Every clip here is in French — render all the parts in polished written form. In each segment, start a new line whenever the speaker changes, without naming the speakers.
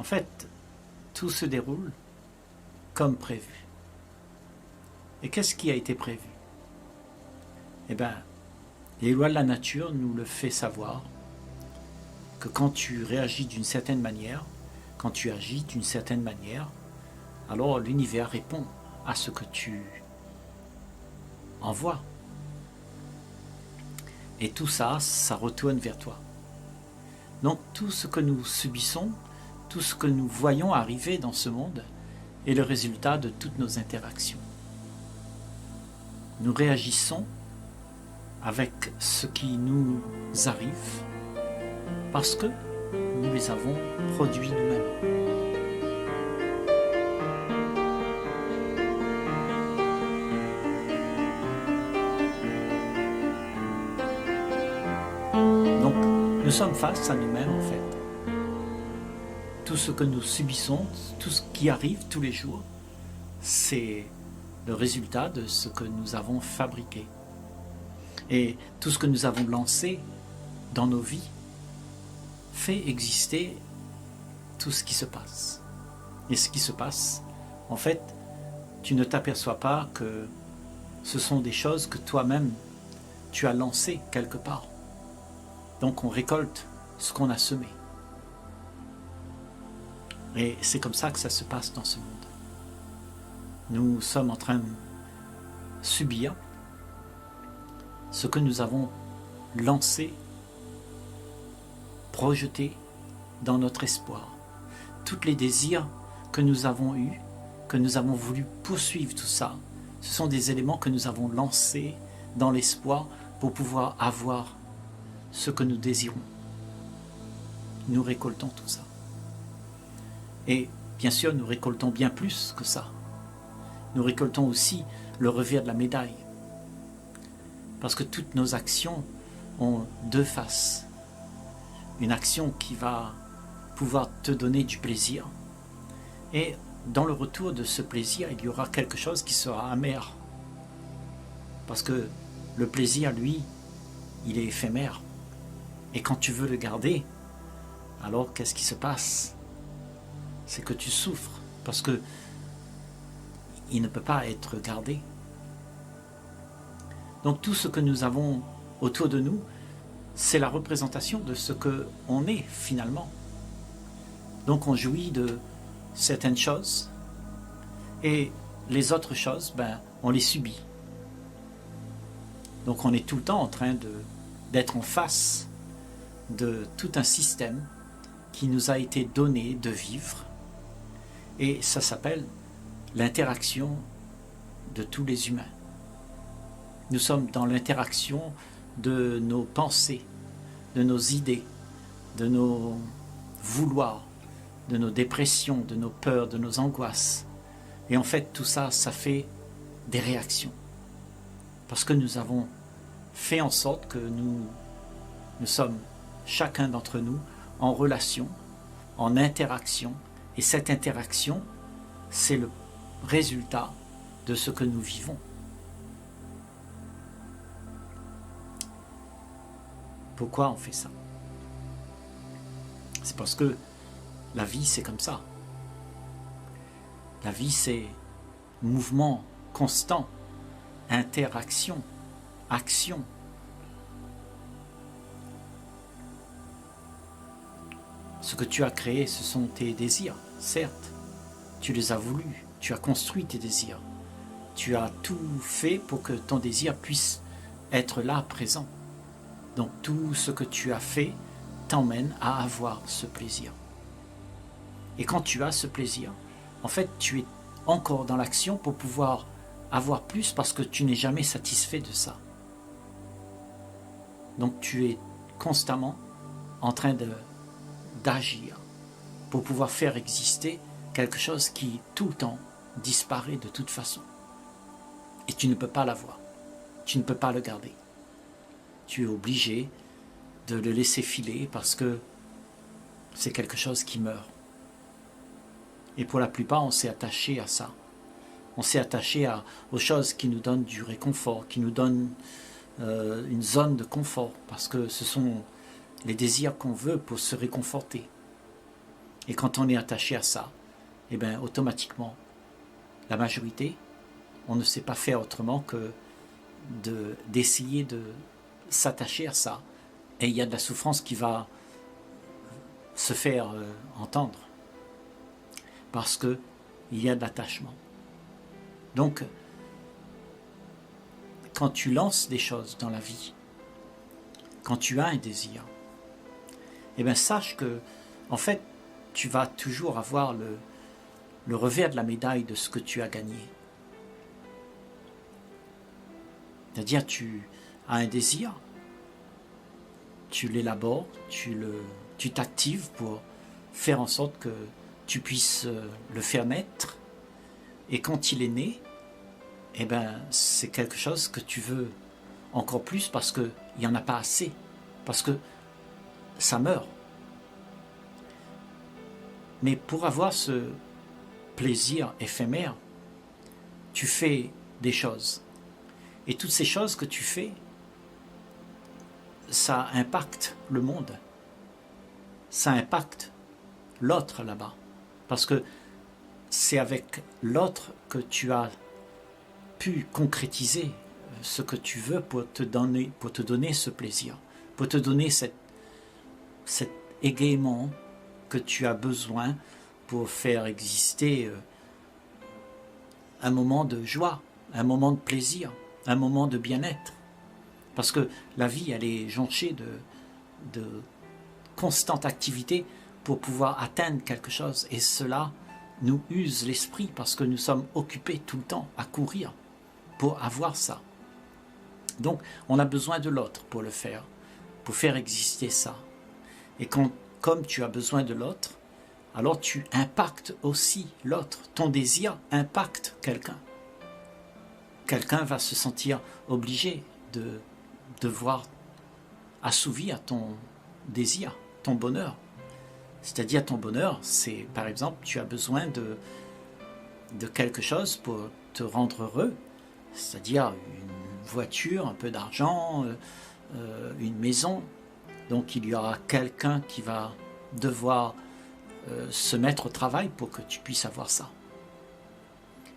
fait, tout se déroule comme prévu. Et qu'est-ce qui a été prévu? Eh bien, les lois de la nature nous le fait savoir que quand tu réagis d'une certaine manière, quand tu agis d'une certaine manière, alors l'univers répond à ce que tu envoies. Et tout ça, ça retourne vers toi. Donc tout ce que nous subissons, tout ce que nous voyons arriver dans ce monde est le résultat de toutes nos interactions. Nous réagissons avec ce qui nous arrive parce que nous les avons produits nous-mêmes. Donc, nous sommes face à nous-mêmes en fait. Tout ce que nous subissons, tout ce qui arrive tous les jours, c'est le résultat de ce que nous avons fabriqué. Et tout ce que nous avons lancé dans nos vies fait exister tout ce qui se passe. Et ce qui se passe, en fait, tu ne t'aperçois pas que ce sont des choses que toi-même tu as lancées quelque part. Donc on récolte ce qu'on a semé. Et c'est comme ça que ça se passe dans ce monde. Nous sommes en train de subir ce que nous avons lancé, projeté dans notre espoir. Tous les désirs que nous avons eus, que nous avons voulu poursuivre tout ça, ce sont des éléments que nous avons lancés dans l'espoir pour pouvoir avoir ce que nous désirons. Nous récoltons tout ça. Et bien sûr, nous récoltons bien plus que ça. Nous récoltons aussi le revers de la médaille. Parce que toutes nos actions ont deux faces. Une action qui va pouvoir te donner du plaisir. Et dans le retour de ce plaisir, il y aura quelque chose qui sera amer. Parce que le plaisir, lui, il est éphémère. Et quand tu veux le garder, alors qu'est-ce qui se passe? C'est que tu souffres. Parce que il ne peut pas être gardé. Donc tout ce que nous avons autour de nous, c'est la représentation de ce qu'on est finalement. Donc on jouit de certaines choses et les autres choses, on les subit. Donc on est tout le temps en train d'être en face de tout un système qui nous a été donné de vivre, et ça s'appelle l'interaction de tous les humains. Nous sommes dans l'interaction de nos pensées, de nos idées, de nos vouloirs, de nos dépressions, de nos peurs, de nos angoisses. Et en fait, tout ça, ça fait des réactions. Parce que nous avons fait en sorte que nous sommes, chacun d'entre nous, en relation, en interaction. Et cette interaction, c'est le résultat de ce que nous vivons. Pourquoi on fait ça? C'est parce que la vie, c'est comme ça. La vie, c'est mouvement constant, interaction, action. Ce que tu as créé, ce sont tes désirs, certes. Tu les as voulus, tu as construit tes désirs. Tu as tout fait pour que ton désir puisse être là, présent. Donc tout ce que tu as fait t'emmène à avoir ce plaisir. Et quand tu as ce plaisir, en fait, tu es encore dans l'action pour pouvoir avoir plus parce que tu n'es jamais satisfait de ça. Donc tu es constamment en train d'agir pour pouvoir faire exister quelque chose qui, tout le temps, disparaît de toute façon. Et tu ne peux pas l'avoir. Tu ne peux pas le garder. Tu es obligé de le laisser filer parce que c'est quelque chose qui meurt. Et pour la plupart, on s'est attaché à ça. On s'est attaché aux choses qui nous donnent du réconfort, qui nous donnent une zone de confort, parce que ce sont les désirs qu'on veut pour se réconforter. Et quand on est attaché à ça, eh bien, automatiquement, la majorité, on ne sait pas faire autrement que d'essayer de s'attacher à ça. Et il y a de la souffrance qui va se faire entendre. Parce qu'il y a de l'attachement. Donc, quand tu lances des choses dans la vie, quand tu as un désir, eh bien sache que, en fait, tu vas toujours avoir le revers de la médaille de ce que tu as gagné. C'est-à-dire, tu as un désir, tu l'élabores, tu t'actives pour faire en sorte que tu puisses le faire naître. Et quand il est né, eh ben, c'est quelque chose que tu veux encore plus parce qu'il n'y en a pas assez, parce que ça meurt. Mais pour avoir ce plaisir éphémère, tu fais des choses. Et toutes ces choses que tu fais, ça impacte le monde. Ça impacte l'autre là-bas. Parce que c'est avec l'autre que tu as pu concrétiser ce que tu veux pour te donner ce plaisir, pour te donner cet égaiement que tu as besoin pour faire exister un moment de joie, un moment de plaisir, un moment de bien-être. Parce que la vie, elle est jonchée de constante activité pour pouvoir atteindre quelque chose. Et cela nous use l'esprit parce que nous sommes occupés tout le temps à courir pour avoir ça. Donc, on a besoin de l'autre pour le faire, pour faire exister ça. Et comme tu as besoin de l'autre, alors tu impactes aussi l'autre. Ton désir impacte quelqu'un. Quelqu'un va se sentir obligé de devoir assouvir ton désir, ton bonheur. C'est-à-dire ton bonheur, c'est par exemple, tu as besoin de quelque chose pour te rendre heureux, c'est-à-dire une voiture, un peu d'argent, une maison. Donc il y aura quelqu'un qui va devoir se mettre au travail pour que tu puisses avoir ça.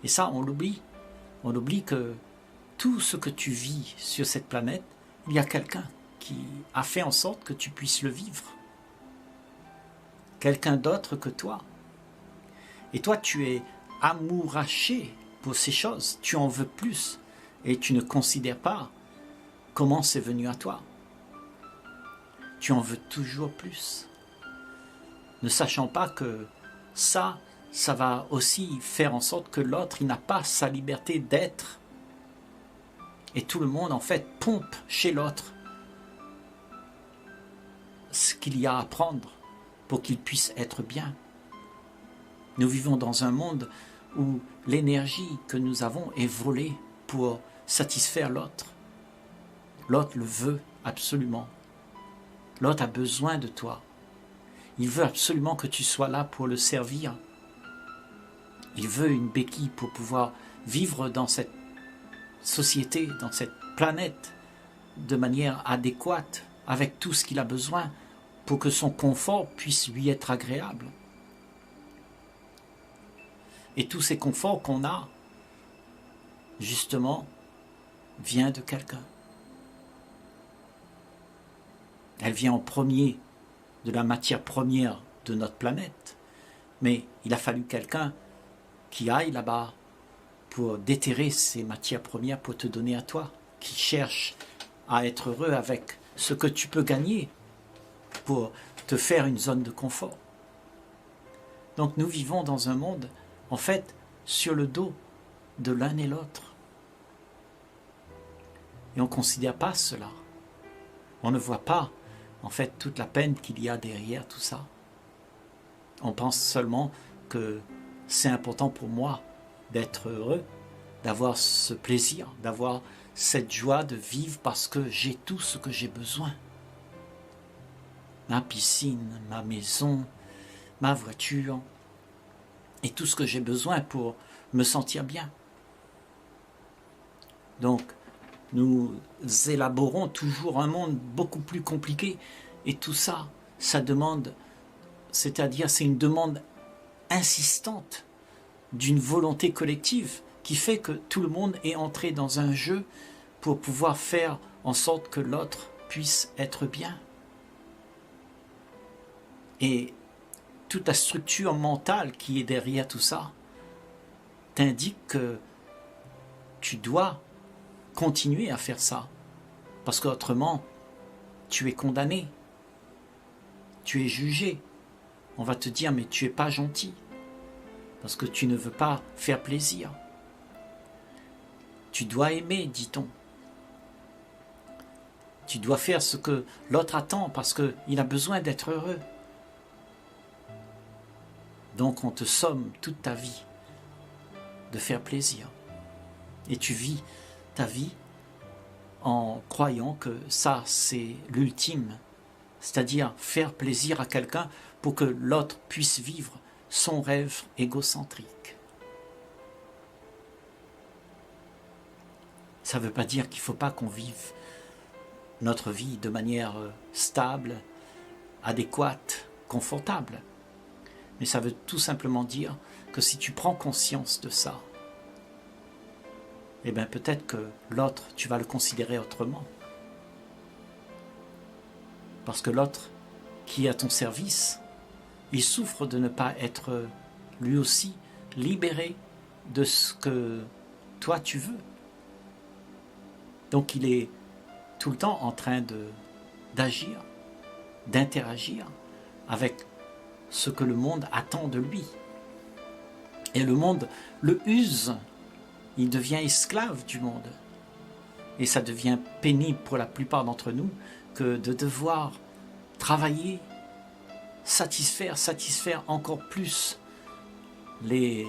Et ça, on l'oublie. On oublie que tout ce que tu vis sur cette planète, il y a quelqu'un qui a fait en sorte que tu puisses le vivre. Quelqu'un d'autre que toi. Et toi, tu es amouraché pour ces choses. Tu en veux plus. Et tu ne considères pas comment c'est venu à toi. Tu en veux toujours plus. Ne sachant pas que ça va aussi faire en sorte que l'autre, il n'a pas sa liberté d'être. Et tout le monde, en fait, pompe chez l'autre ce qu'il y a à prendre pour qu'il puisse être bien. Nous vivons dans un monde où l'énergie que nous avons est volée pour satisfaire l'autre. L'autre le veut absolument. L'autre a besoin de toi. Il veut absolument que tu sois là pour le servir. Il veut une béquille pour pouvoir vivre dans cette société, dans cette planète, de manière adéquate, avec tout ce qu'il a besoin, pour que son confort puisse lui être agréable. Et tous ces conforts qu'on a, justement, vient de quelqu'un. Elle vient en premier de la matière première de notre planète. Mais il a fallu quelqu'un qui aille là-bas pour déterrer ces matières premières pour te donner à toi, qui cherche à être heureux avec ce que tu peux gagner pour te faire une zone de confort. Donc nous vivons dans un monde, en fait, sur le dos de l'un et l'autre. Et on ne considère pas cela. On ne voit pas, en fait, toute la peine qu'il y a derrière tout ça. On pense seulement que c'est important pour moi d'être heureux, d'avoir ce plaisir, d'avoir cette joie de vivre parce que j'ai tout ce que j'ai besoin. Ma piscine, ma maison, ma voiture, et tout ce que j'ai besoin pour me sentir bien. Donc, nous élaborons toujours un monde beaucoup plus compliqué, et tout ça, ça demande c'est-à-dire c'est une demande insistante d'une volonté collective qui fait que tout le monde est entré dans un jeu pour pouvoir faire en sorte que l'autre puisse être bien. Et toute la structure mentale qui est derrière tout ça t'indique que tu dois continuer à faire ça, parce qu'autrement, tu es condamné, tu es jugé. On va te dire, mais tu n'es pas gentil, parce que tu ne veux pas faire plaisir. Tu dois aimer, dit-on. Tu dois faire ce que l'autre attend, parce qu'il a besoin d'être heureux. Donc on te somme toute ta vie de faire plaisir. Et tu vis ta vie en croyant que ça, c'est l'ultime. C'est-à-dire faire plaisir à quelqu'un pour que l'autre puisse vivre son rêve égocentrique. Ça ne veut pas dire qu'il ne faut pas qu'on vive notre vie de manière stable, adéquate, confortable. Mais ça veut tout simplement dire que si tu prends conscience de ça, eh bien peut-être que l'autre, tu vas le considérer autrement. Parce que l'autre qui est à ton service, il souffre de ne pas être lui aussi libéré de ce que toi tu veux. Donc il est tout le temps en train d'agir, d'interagir avec ce que le monde attend de lui. Et le monde le use, il devient esclave du monde. Et ça devient pénible pour la plupart d'entre nous que de devoir travailler, satisfaire encore plus les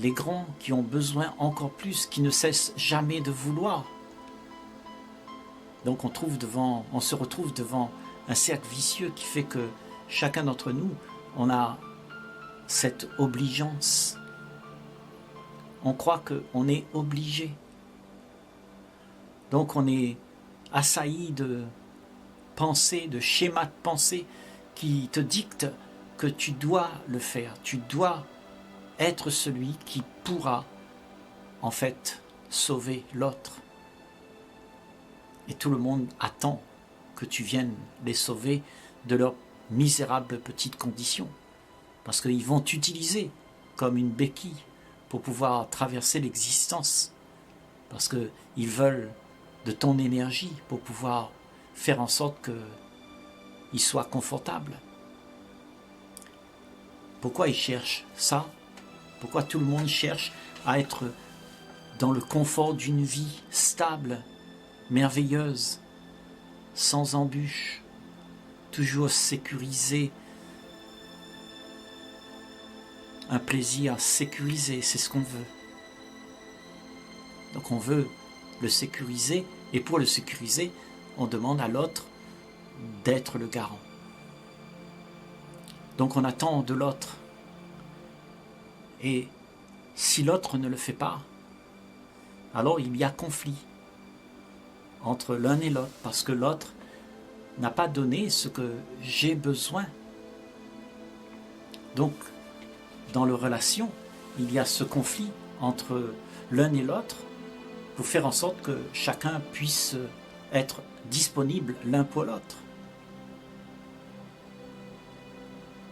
grands qui ont besoin encore plus, qui ne cessent jamais de vouloir. Donc on se retrouve devant un cercle vicieux qui fait que chacun d'entre nous, on a cette obligeance. On croit qu'on est obligé. Donc on est assailli de pensées, de schémas de pensée qui te dictent que tu dois le faire. Tu dois être celui qui pourra en fait sauver l'autre. Et tout le monde attend que tu viennes les sauver de leurs misérables petites conditions. Parce qu'ils vont t'utiliser comme une béquille pour pouvoir traverser l'existence. Parce qu'ils veulent de ton énergie pour pouvoir faire en sorte qu'ils soient confortables. Pourquoi ils cherchent ça? Pourquoi tout le monde cherche à être dans le confort d'une vie stable, merveilleuse, sans embûches, toujours sécurisée, un plaisir sécurisé, c'est ce qu'on veut. Donc on veut le sécuriser, et pour le sécuriser, on demande à l'autre d'être le garant. Donc on attend de l'autre. Et si l'autre ne le fait pas, alors il y a conflit entre l'un et l'autre, parce que l'autre n'a pas donné ce que j'ai besoin. Donc, dans leur relation, il y a ce conflit entre l'un et l'autre pour faire en sorte que chacun puisse être disponible l'un pour l'autre.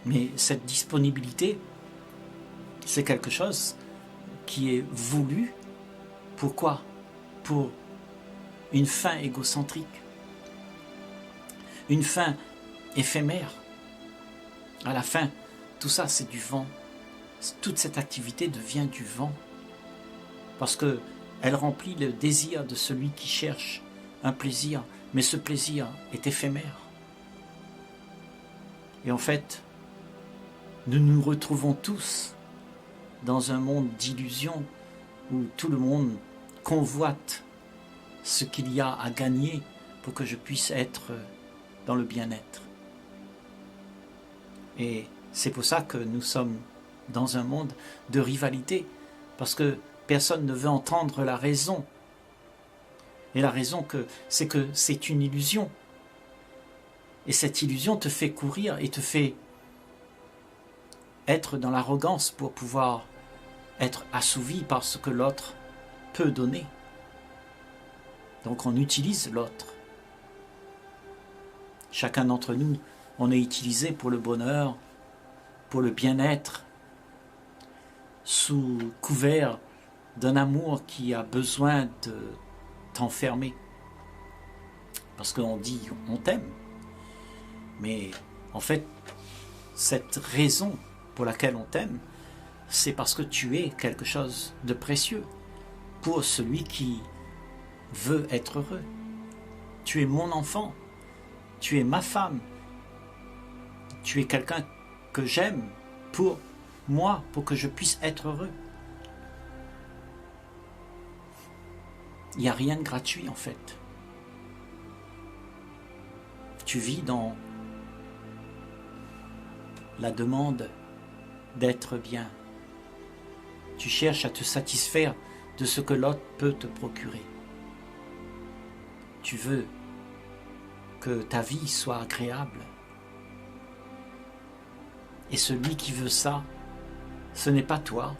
Mais cette disponibilité, c'est quelque chose qui est voulu. Pourquoi? Pour une fin égocentrique, une fin éphémère. À la fin, tout ça c'est du vent. Toute cette activité devient du vent parce qu'elle remplit le désir de celui qui cherche un plaisir, mais ce plaisir est éphémère. Et en fait, nous nous retrouvons tous dans un monde d'illusions où tout le monde convoite ce qu'il y a à gagner pour que je puisse être dans le bien-être. Et c'est pour ça que nous sommes dans un monde de rivalité, parce que personne ne veut entendre la raison. Et la raison c'est que c'est une illusion. Et cette illusion te fait courir et te fait être dans l'arrogance pour pouvoir être assouvi par ce que l'autre peut donner. Donc on utilise l'autre. Chacun d'entre nous, on est utilisé pour le bonheur, pour le bien-être, sous couvert d'un amour qui a besoin de t'enfermer. Parce qu'on dit on t'aime. Mais en fait, cette raison pour laquelle on t'aime, c'est parce que tu es quelque chose de précieux pour celui qui veut être heureux. Tu es mon enfant, tu es ma femme, tu es quelqu'un que j'aime pour moi, pour que je puisse être heureux. Il n'y a rien de gratuit en fait. Tu vis dans la demande d'être bien. Tu cherches à te satisfaire de ce que l'autre peut te procurer. Tu veux que ta vie soit agréable. Et celui qui veut ça, ce n'est pas toi.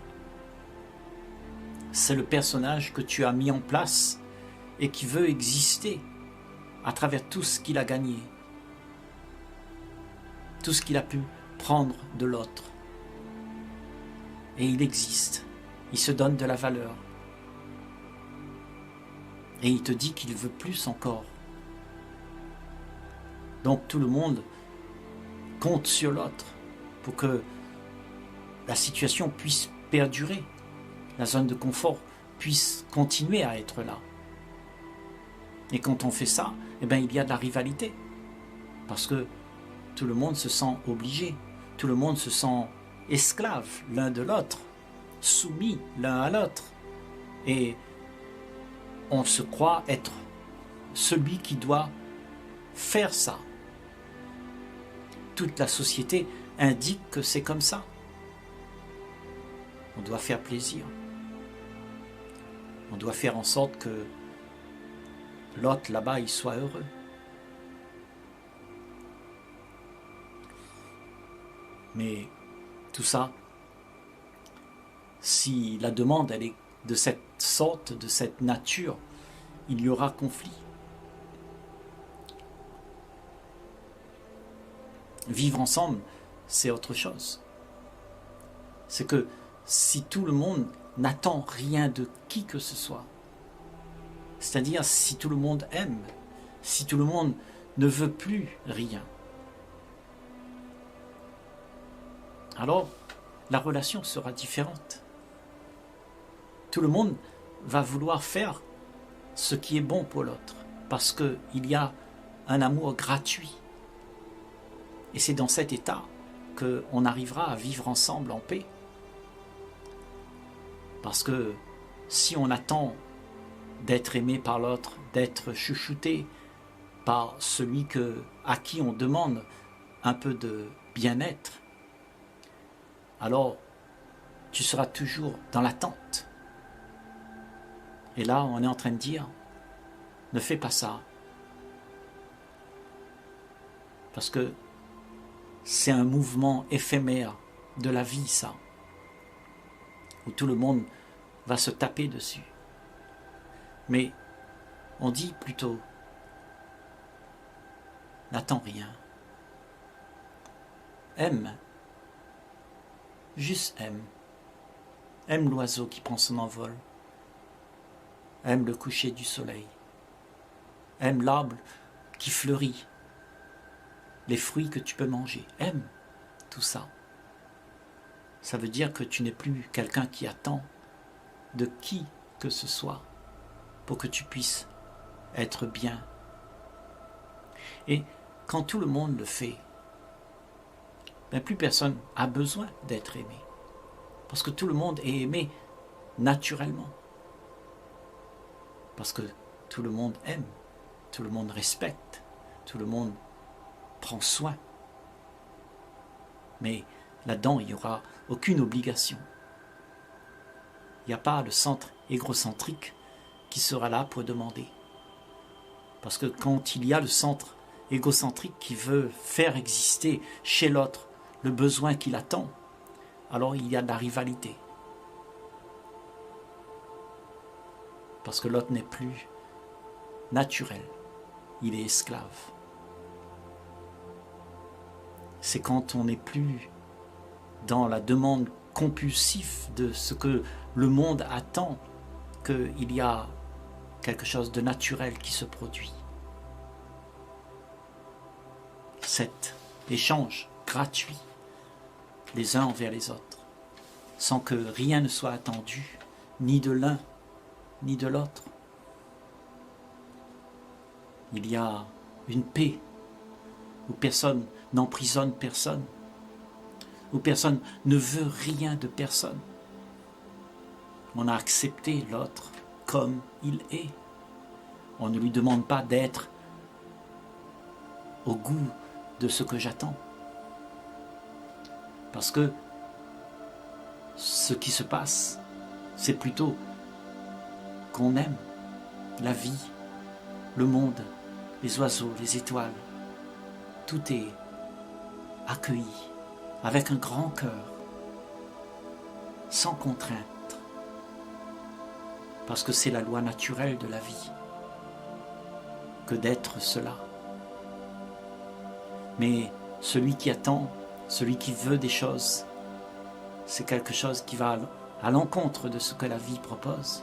C'est le personnage que tu as mis en place et qui veut exister à travers tout ce qu'il a gagné, tout ce qu'il a pu prendre de l'autre. Et il existe, il se donne de la valeur. Et il te dit qu'il veut plus encore. Donc tout le monde compte sur l'autre pour que la situation puisse perdurer, la zone de confort puisse continuer à être là. Et quand on fait ça, eh bien, il y a de la rivalité. Parce que tout le monde se sent obligé, tout le monde se sent esclave l'un de l'autre, soumis l'un à l'autre. Et on se croit être celui qui doit faire ça. Toute la société indique que c'est comme ça. On doit faire plaisir. On doit faire en sorte que l'autre là-bas, il soit heureux. Mais tout ça, si la demande elle est de cette sorte, de cette nature, il y aura conflit. Vivre ensemble, c'est autre chose. C'est que si tout le monde n'attend rien de qui que ce soit, c'est-à-dire si tout le monde aime, si tout le monde ne veut plus rien, alors la relation sera différente. Tout le monde va vouloir faire ce qui est bon pour l'autre, parce qu'il y a un amour gratuit. Et c'est dans cet état qu'on arrivera à vivre ensemble en paix. Parce que si on attend d'être aimé par l'autre, d'être chouchouté par celui à qui on demande un peu de bien-être, alors tu seras toujours dans l'attente. Et là, on est en train de dire, ne fais pas ça. Parce que c'est un mouvement éphémère de la vie, ça, où tout le monde va se taper dessus. Mais on dit plutôt, n'attends rien. Aime. Juste aime. Aime l'oiseau qui prend son envol. Aime le coucher du soleil. Aime l'arbre qui fleurit. Les fruits que tu peux manger. Aime tout ça. Ça veut dire que tu n'es plus quelqu'un qui attend de qui que ce soit pour que tu puisses être bien. Et quand tout le monde le fait, ben plus personne a besoin d'être aimé. Parce que tout le monde est aimé naturellement. Parce que tout le monde aime, tout le monde respecte, tout le monde prend soin. Mais là-dedans, il n'y aura aucune obligation. Il n'y a pas le centre égocentrique qui sera là pour demander. Parce que quand il y a le centre égocentrique qui veut faire exister chez l'autre le besoin qu'il attend, alors il y a de la rivalité. Parce que l'autre n'est plus naturel, il est esclave. C'est quand on n'est plus dans la demande compulsive de ce que le monde attend qu'il y a quelque chose de naturel qui se produit. Cet échange gratuit les uns envers les autres, sans que rien ne soit attendu, ni de l'un, ni de l'autre. Il y a une paix où personne n'emprisonne personne, où personne ne veut rien de personne. On a accepté l'autre comme il est. On ne lui demande pas d'être au goût de ce que j'attends. Parce que ce qui se passe, c'est plutôt qu'on aime la vie, le monde, les oiseaux, les étoiles. Tout est accueilli avec un grand cœur, sans contrainte, parce que c'est la loi naturelle de la vie que d'être cela. Mais celui qui attend, celui qui veut des choses, c'est quelque chose qui va à l'encontre de ce que la vie propose.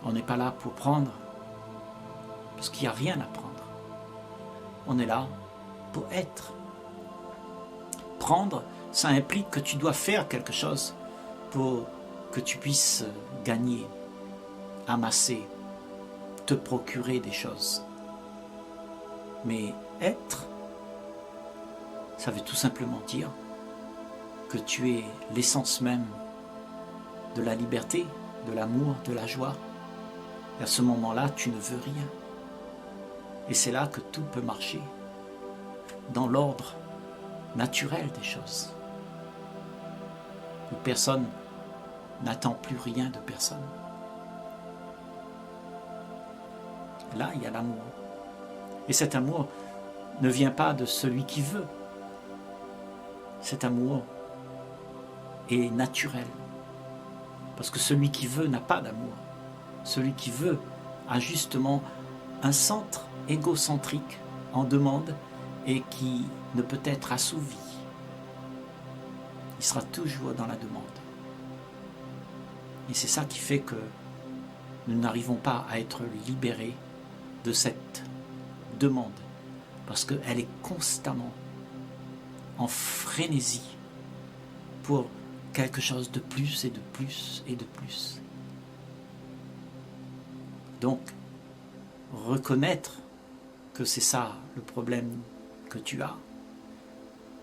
On n'est pas là pour prendre, parce qu'il n'y a rien à prendre. On est là pour être. Prendre, ça implique que tu dois faire quelque chose pour que tu puisses gagner, amasser, te procurer des choses. Mais être, ça veut tout simplement dire que tu es l'essence même de la liberté, de l'amour, de la joie. Et à ce moment-là, tu ne veux rien. Et c'est là que tout peut marcher, dans l'ordre naturel des choses, où personne n'attend plus rien de personne. Là, il y a l'amour. Et cet amour ne vient pas de celui qui veut. Cet amour est naturel. Parce que celui qui veut n'a pas d'amour. Celui qui veut a justement un centre égocentrique en demande et qui ne peut être assouvi. Il sera toujours dans la demande. Et c'est ça qui fait que nous n'arrivons pas à être libérés de cette demande, parce qu'elle est constamment en frénésie pour quelque chose de plus et de plus et de plus. Donc, reconnaître que c'est ça le problème que tu as,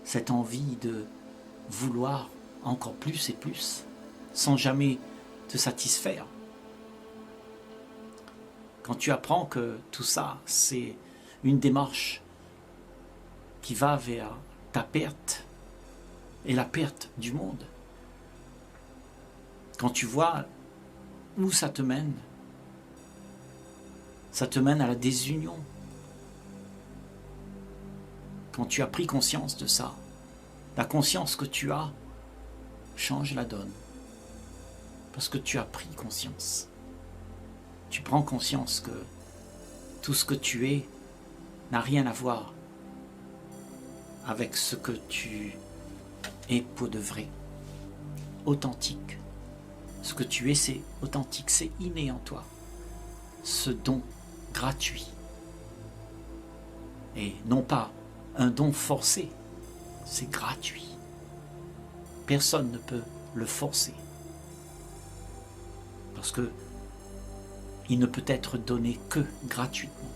cette envie de vouloir encore plus et plus, sans jamais te satisfaire. Quand tu apprends que tout ça, c'est une démarche qui va vers ta perte et la perte du monde, quand tu vois où ça te mène à la désunion. Quand tu as pris conscience de ça, la conscience que tu as change la donne. Parce que tu as pris conscience. Tu prends conscience que tout ce que tu es n'a rien à voir avec ce que tu es pour de vrai. Authentique. Ce que tu es, c'est authentique, c'est inné en toi. Ce don gratuit. Et non pas un don forcé, c'est gratuit. Personne ne peut le forcer. Parce que il ne peut être donné que gratuitement.